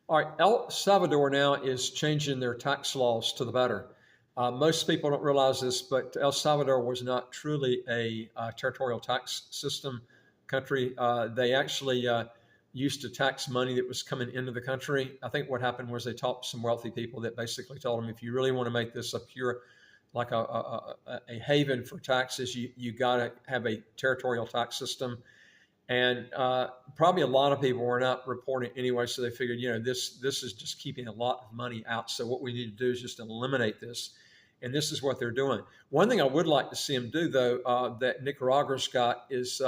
All right, El Salvador now is changing their tax laws to the better. Most people don't realize this, but El Salvador was not truly a territorial tax system country. They actually used to tax money that was coming into the country. I think what happened was they taught some wealthy people that basically told them, if you really want to make this a pure, like a haven for taxes, you got to have a territorial tax system. And probably a lot of people were not reporting anyway, so they figured, this is just keeping a lot of money out. So what we need to do is just eliminate this, and this is what they're doing. One thing I would like to see them do, though, that Nicaragua's got is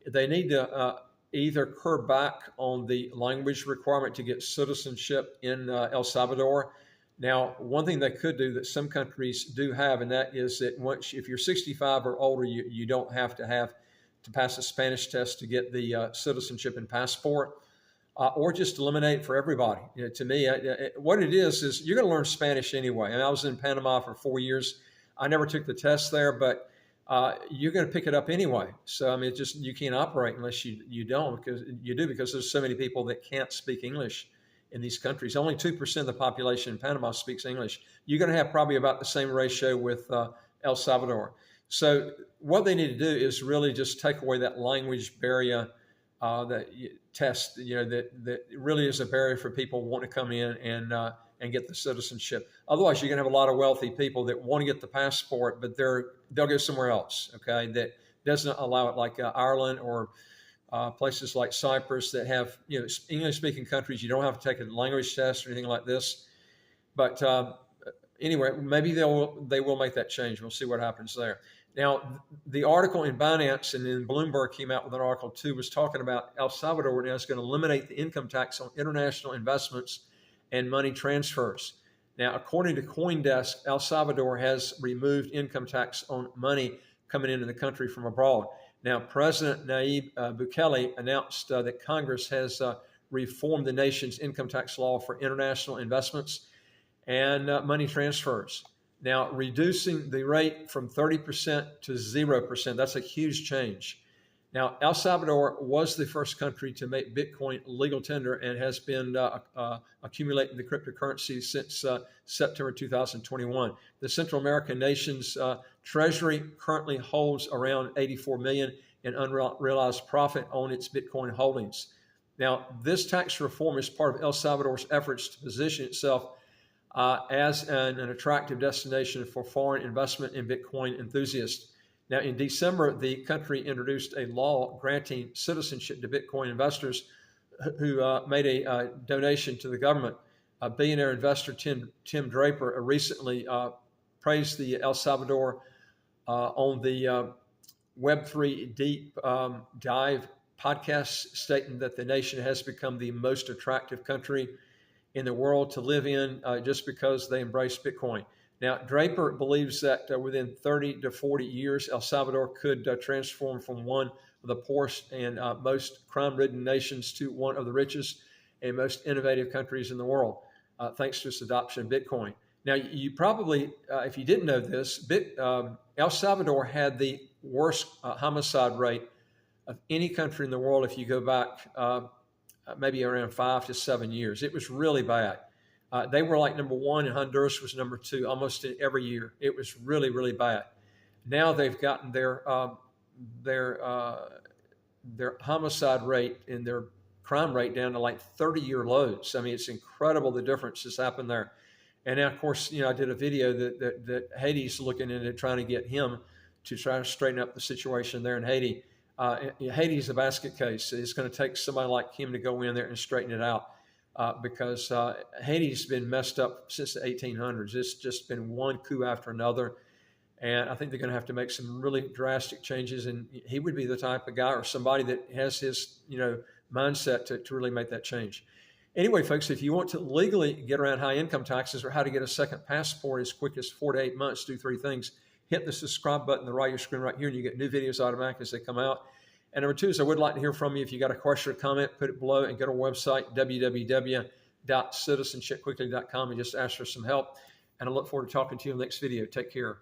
they need to either curb back on the language requirement to get citizenship in El Salvador. Now, one thing they could do that some countries do have, and that is that if you're 65 or older, you don't have to pass a Spanish test to get the citizenship and passport, or just eliminate it for everybody. To me, what it is you're going to learn Spanish anyway. And I was in Panama for 4 years. I never took the test there, but you're going to pick it up anyway. So I mean, you can't operate unless you don't, because there's so many people that can't speak English in these countries. Only 2% of the population in Panama speaks English. You're going to have probably about the same ratio with El Salvador. So what they need to do is really just take away that language barrier, that test, that really is a barrier for people wanting to come in and get the citizenship. Otherwise, you're going to have a lot of wealthy people that want to get the passport, but they'll go somewhere else. Okay, that doesn't allow it, like Ireland or places like Cyprus that have English-speaking countries. You don't have to take a language test or anything like this. But anyway, maybe they will make that change. We'll see what happens there. Now, the article in Binance and then Bloomberg came out with an article too, was talking about El Salvador now is going to eliminate the income tax on international investments and money transfers. Now, according to CoinDesk, El Salvador has removed income tax on money coming into the country from abroad. Now, President Nayib Bukele announced that Congress has reformed the nation's income tax law for international investments and money transfers. Now, reducing the rate from 30% to 0%, that's a huge change. Now, El Salvador was the first country to make Bitcoin legal tender and has been accumulating the cryptocurrency since September 2021. The Central American nation's treasury currently holds around 84 million in unrealized profit on its Bitcoin holdings. Now, this tax reform is part of El Salvador's efforts to position itself as an attractive destination for foreign investment in Bitcoin enthusiasts. Now, in December, the country introduced a law granting citizenship to Bitcoin investors who made a donation to the government. Billionaire investor Tim Draper recently praised the El Salvador on the Web3 Deep Dive podcast, stating that the nation has become the most attractive country in the world to live in just because they embrace Bitcoin. Now, Draper believes that within 30 to 40 years, El Salvador could transform from one of the poorest and most crime-ridden nations to one of the richest and most innovative countries in the world, thanks to its adoption of Bitcoin. Now, you probably, if you didn't know this, El Salvador had the worst homicide rate of any country in the world if you go back maybe around 5 to 7 years. It was really bad. They were like number one, and Honduras was number two almost every year. It was really, really bad. Now they've gotten their homicide rate and their crime rate down to like 30-year lows. I mean, it's incredible the difference that's happened there. And now, of course, I did a video that Haiti's looking into trying to get him to try to straighten up the situation there in Haiti. Haiti's a basket case. It's going to take somebody like him to go in there and straighten it out because Haiti's been messed up since the 1800s. It's just been one coup after another. And I think they're going to have to make some really drastic changes. And he would be the type of guy or somebody that has his, mindset to really make that change. Anyway, folks, if you want to legally get around high income taxes or how to get a second passport as quick as 4 to 8 months, do 3 things. Hit the subscribe button on the right of your screen right here, and you get new videos automatically as they come out. And number 2 is I would like to hear from you. If you got a question or comment, put it below and go to our website, www.citizenshipquickly.com, and just ask for some help. And I look forward to talking to you in the next video. Take care.